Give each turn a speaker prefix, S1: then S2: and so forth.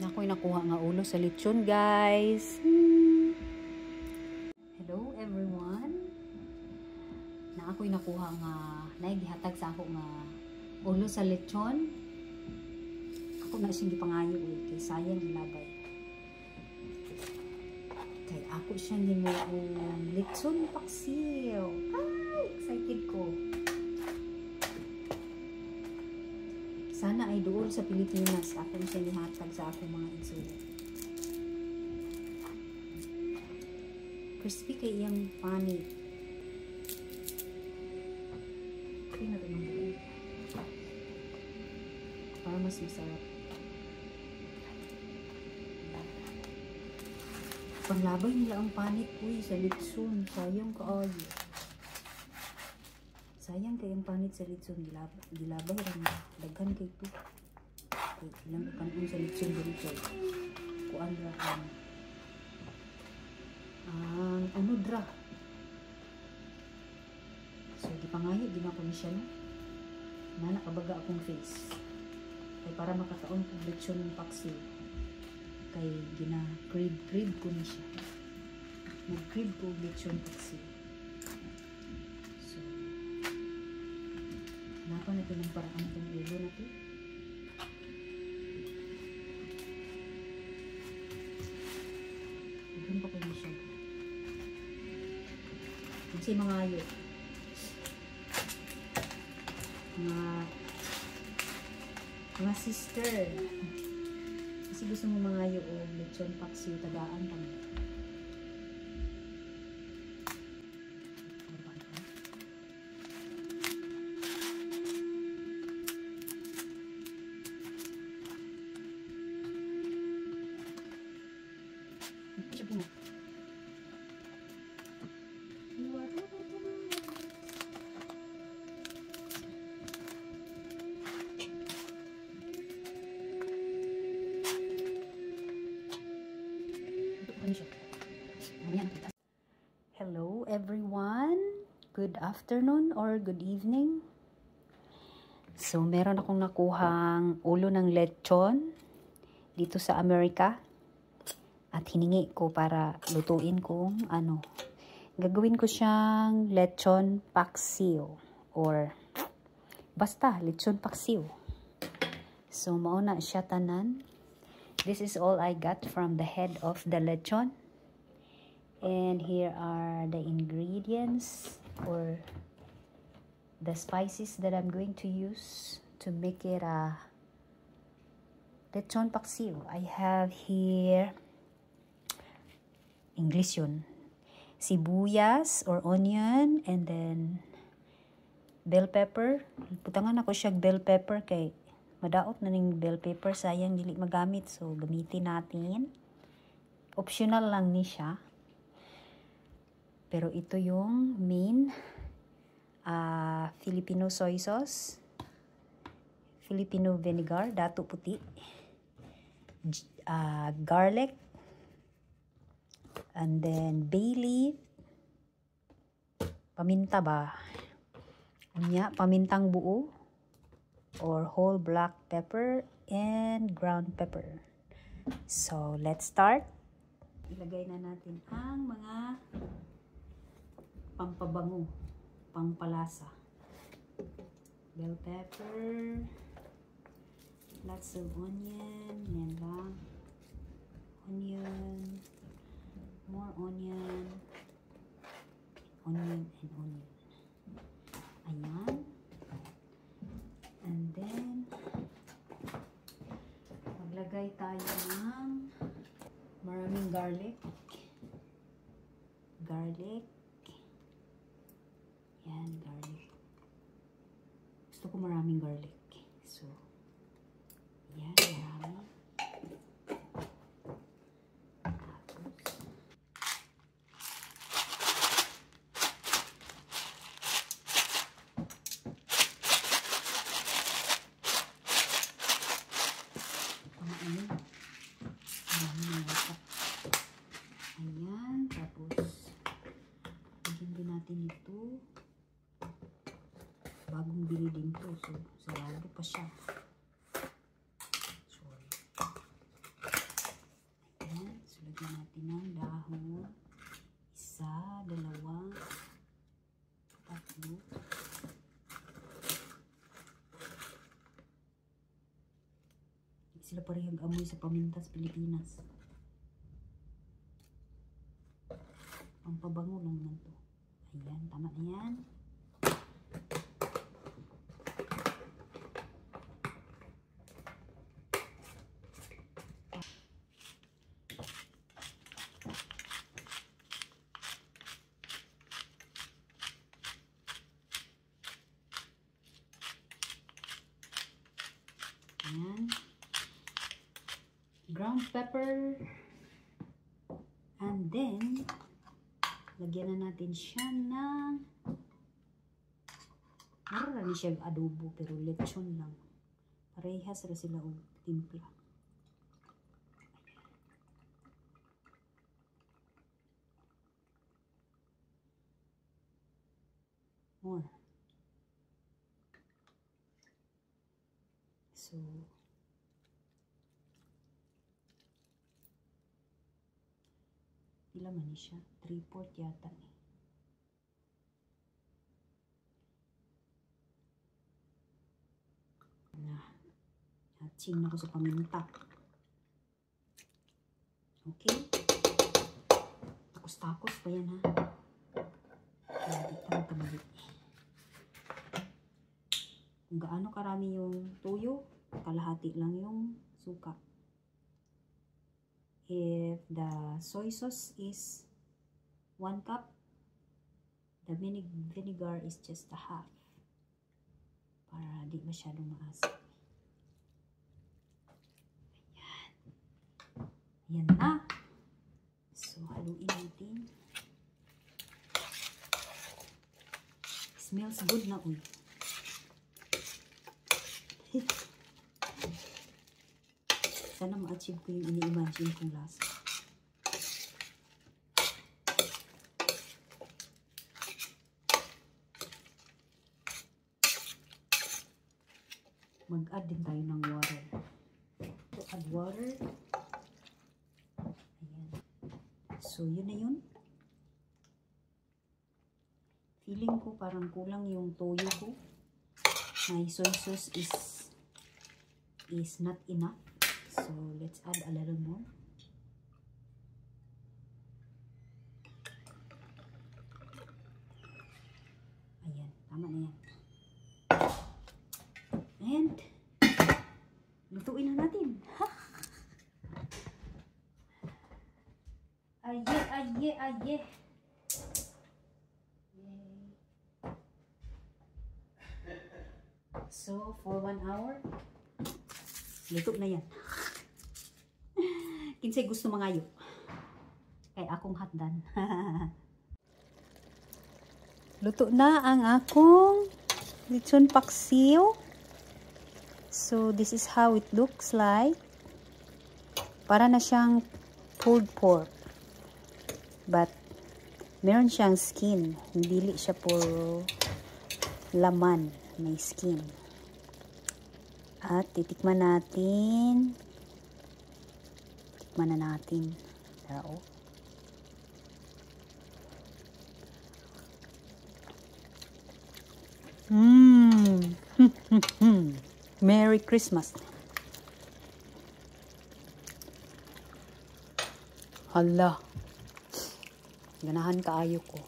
S1: Nako'y nakuha nga ulo sa lechon, guys. Hello everyone. Ako'y nakuha nga naigihatag sa ako nga ulo sa lechon. Ako na siyang gipangayo kay sayang ilabay. Kay ako siyang ginuong lechon paksiw. Ay, excited ko. Sana ay doon sa Pilipinas ako siyang gihatag sa akong mga igsulit. Crispy kay iyang panit. Okay na ito ng buo. Para mas masarap. Panglabay nila ang panit ko sa litson. Sayang kaayo. Sayang kayang panit sa litson. Gilabay lang. Daghan kay ito. Ilang kanon sa litson dito. Kuan lang. Ang dra. So, di pa ngayon, di na ako ni siya, no? Nakabaga akong face. Kay para makakaon kong lechon ng paksiw. Kay gina-crib ko ni siya. Nag-crib ko lechon paksiw. So, hanapan natin ng paraan itong ulo na ito. Doon pa kayo siya. Kasi mga ayo. Mga sister. Kasi gusto mo mga ayo o lechon paksiw tagaan kami. Hello everyone, good afternoon or good evening. So meron akong nakuhang ulo ng lechon dito sa Amerika at hiningi ko para lutuin kong gagawin ko siyang lechon paksiw or basta lechon paksiw. So mauna siya tanan. This is all I got from the head of the lechon. And here are the ingredients or the spices that I'm going to use to make it a lechon paksiw. I have here, English yun, sibuyas or onion, and then bell pepper. Putangan ako siya bell pepper kay madaot na ning bell pepper, sayang dili magamit, so gamitin natin. Optional lang ni siya. Pero ito yung main Filipino soy sauce, Filipino vinegar, dato puti, garlic, and then bay leaf, paminta ba? Pamintang buo or whole black pepper and ground pepper. So, let's start. Ilagay na natin ang mga pampabango, pampalasa. Bell pepper, lots of onion, yan lang. Onion, more onion, onion and onion. Ayan. And then, maglagay tayo ng maraming garlic. Garlic. Yan, garlic. Gusto ko maraming garlic. So, yan, marami. Ayan, tapos sila parehang amoy sa paminta sa Pilipinas. Ang pabango lang naman to. Ayan, tama na yan. Ayan. Ground pepper. And then, lagyan na natin siya ng meron na siya adobo pero lechon lang. Parehas na sila o timpla. More. So, pila man ni siya? 3/4 yata eh. Hatching na ko sa paminta. Okay. Takos-takos pa yan ha. Kaya di tayo tabalik. Kung gaano karami yung tuyo, kalahati lang yung suka. If the soy sauce is 1 cup, the vinegar is just a half. Para di masyadong maasim. Ayan. Ayan na. So, haluin natin. Smells good na uy. Sana ma-achieve ko yung ini-imagine kong lasa. Mag-add din tayo ng water. So, add water. Ayan. So, yun na yun. Feeling ko parang kulang yung toyo ko. My soy sauce is not enough. So, let's add a little more. Ayan, tama na yan. And, lutuin na natin. Aye, aye, aye. So, for 1 hour, luto na yan. Kinsay gusto mangayo. Kay akong hatdan. Luto na ang akong lechon paksiw. So, this is how it looks like. Para na siyang pulled pork. But, meron siyang skin. Hindi siya puro laman. May skin. At titikman natin. Tikman na natin. Tao. Merry Christmas. Hala. Ganahan kaayo ko.